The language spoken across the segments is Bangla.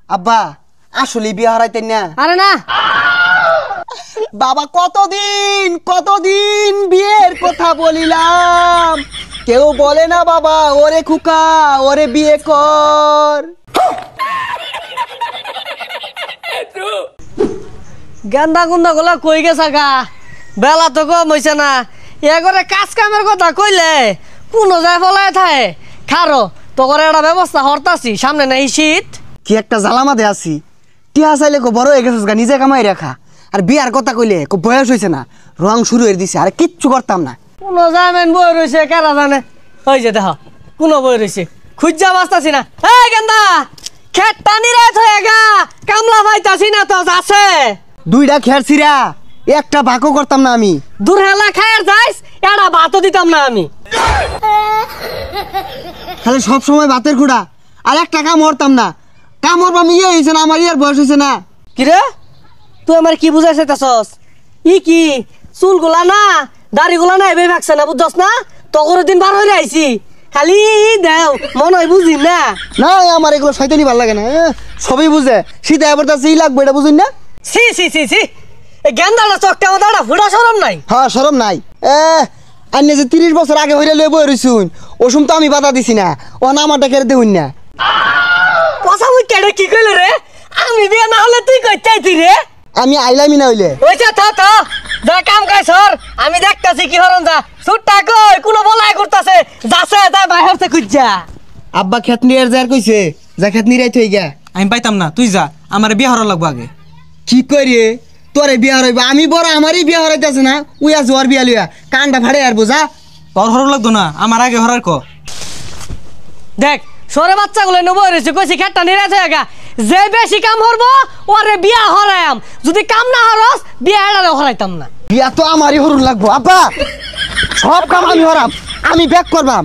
আব্বা আসলে বিয়ে হারাইতেন না? আরে না বাবা কতদিন বিয়ের কথা বলিলাম, কেউ বলে না বাবা ওরে খুকা ওরে বিয়ে কর। গেন্দা গুন্দা গুলা কই গেছা গা, বেলা তো কম হইছে না, এগরে কাজ কামের কথা কইলে কোনো যায় ফলায় থাকে। খারো তোর একটা ব্যবস্থা হরতাছি, সামনে নাই শীত। কি একটা জ্বালামাতে আছি, টিয়া চাইলে কো বড় হয়ে গেছিস গা, নিজে কামাই রাখা। আর বিয়ার কথা কইলে কো বয়স হয়েছে না, রং শুরু হয়ে দিছে, আর কিচ্ছু করতাম না। কোনো জামেন বই রয়েছে কারা জানে। ওই যে দেখ কোনো বই রয়েছে, খুঁজা বাঁচতাছি না। এই গেন্দা খেট টানি রাত হয়ে গা, কামলা পাইতাছি না তো আছে। দুইটা খেরছিরা একটা ভাগও করতাম না আমি। দূর হেলা খায়ার যাইস, এটা ভাতও দিতাম না আমি। খালি সব সময় ভাতের খুঁড়া, আর একটা কাম হরতাম না। কাম হরবাম ইয়ে হয়েছে না, আমার ইয়ার বয়স হয়েছে না। কিরে তুই আমার কি বুঝাইছ ই কি চুলগুলা না দাড়িগুলা না এভাবে ভাগছে না, বুঝছস না? তখন দিন বার হয়ে আইছি, খালি দেও মনে হয় বুঝি না। না আমার এগুলো শয়তানি ভাল লাগে না, সবই বুঝে শীতে এবার তাছে ই লাগবে, এটা বুঝুন না? সি সি সি সি গেন্দাটা চকটা আমার দাঁড়া ফুটা সরম নাই। হ্যাঁ সরম নাই। আন্য যে 30 বছর আগে হইলে লয়ে বই রইছুন, ওসুম তো আমি বাধা দিছি না, ও না আমারটা কেড়ে দেউন না। কথা মুই কেড়ে কি কইল রে? আমি বিয়ে না হলে তুই কই চাইতি রে? আমি আইলামি না হইলে ওইটা তো যা কাম কাজ সর, আমি দেখতাছি কি হরন যা। সুটটা কই কোন বলাই করতাছে, যাছে যা বাইরে খুঁজা। আব্বা খেত নিয়ে যার কইছে, যা খেত নিয়ে রাইতে হই গা। আমি পাইতাম না, তুই যা, আমার বিয়ে হওয়ার লাগবো আগে। কি করি তোরে বিয়া হইবা? আমি বড়, আমারই বিয়া হরাইতেছে না। উইয়া জোয়ার বিয়া লইয়া কানটা ফাড়ে আর বোঝা। তোর হরম লাগতো না, আমার আগে হরার ক। দেখ সরে বাচ্চাগুলো নেবো রয়েছে, কইছি খেটটা নিরাজ হয়ে গা। যে বেশি কাম হরবো ওরে বিয়া হরায়াম, যদি কাম না হরস বিয়া এড়ালে হরাইতাম না। বিয়া তো আমারই হরুন লাগবো আব্বা, সব কাম আমি হরাম, আমি ব্যাক করবাম।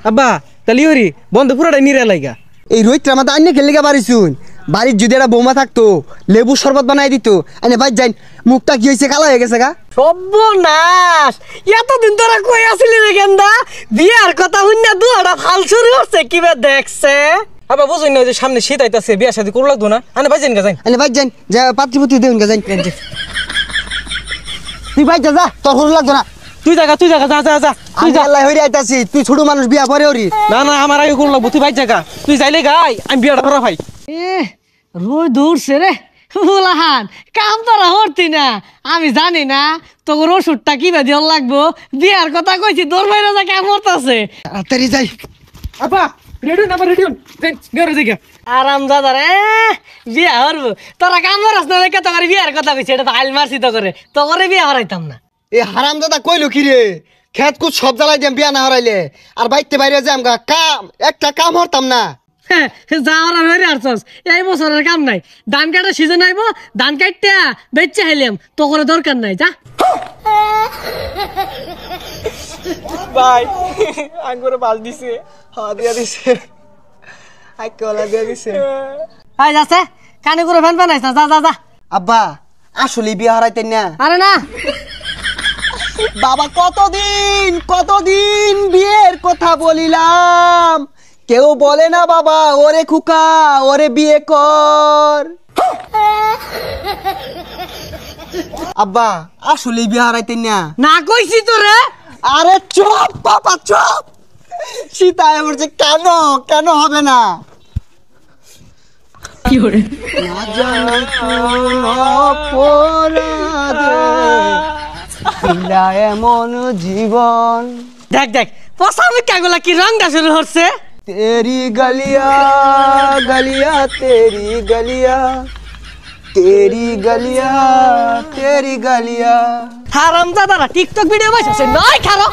আব্বা তাহলে ওরি বন্ধ পুরাটাই নিরে লাইগা। এই রোহিতটা আমাদের আন্য খেলে গা বাড়িছুন, বাড়ির যদি একটা বৌমা থাকতো লেবু শরবত বানাই দিত। এনে ভাই যাই, মুখটা কি হয়েছে, কালো হয়ে গেছে গা। সর্বনাশ, এতদিন তোরা কই আসলি রে গেন্দা? বিয়ার কথা শুননা দুয়াটা ফাল শুরু হচ্ছে, কিবা দেখছে। আব্বা বুঝুন না যে সামনে শীত আইতাছে, বিয়া শাদী করু লাগতো না। আনে ভাই যাই যাই। এনে ভাই যাই, যা পাত্রীপত্রী দেউন গা যাই। তুই ভাই যা, তোর হরু লাগতো না। তুই জায়গা যা যা যা, তুই যা। আল্লাহ হইরে আইতাছি, তুই ছোট মানুষ, বিয়া পরে হরি। না না আমার আগে করু লাগবো, তুই ভাই জায়গা, তুই যাইলে গাই আমি বিয়াটা করা ভাই। রোজ দৌড়ছে রে ফুলাহান, কাম তোরা হরতি না। আমি জানি না তোর ওষুধটা কিবা দিয়ে লাগবো, বিয়ার কথা কইছি তোর বাইরে যা কাম হরতাছে। তাড়াতাড়ি যাই। আব্বা রেডি না, রেডি হন গেরে দিকে। আরাম দাদা রে বিয়া হরবো, তোরা কাম হরস না দেখে তোর বিয়ার কথা কইছি, এটা তো আইল মারছি তো করে বিয়া হরাইতাম না। এ হারাম দাদা কইলো কি রে, খেত কুত সব জ্বালাই দিম বিয়া না হরাইলে, আর বাইতে বাইরে যাম গা, কাম একটা কাম হরতাম না। যাওয়ার হয়ে আসছস, এই বছরের কাম নাই। ধান কাটা সিজন আইব, ধান কাটটা বেচে হাইলাম, তো করে দরকার নাই। যা ভাই আঙ্গুরে বাল দিছে। হ্যাঁ দিয়া দিছে, আইকলা দিয়া দিছে। আই যাচ্ছে কানে করে ফ্যান বানাইছ না, যা যা যা। আব্বা আসলে বিয়া হারাইতেন না? আরে না বাবা কতদিন বিয়ের কথা বলিলাম, কেউ বলে না বাবা ওরে খুকা ওরে বিয়ে কর। আব্বা আসলে বিয়ে হারাইতেন না? না কইছি তো রে। আরে চুপ বাবা চুপ, সীতা বলছে কেন কেন হবে না? কি করে না জানি কোন অপরাধে দিলা এমন জীবন। দেখ দেখ পসামিকাগুলা কি রংটা শুরু হচ্ছে। তেরি গলিয়া গলিয়া তেরি গলিয়া, তেরি গলিয়া তেরি গলিয়া। হারাম দাদারা টিকটক ভিডিও বানাইছে নয় খারো।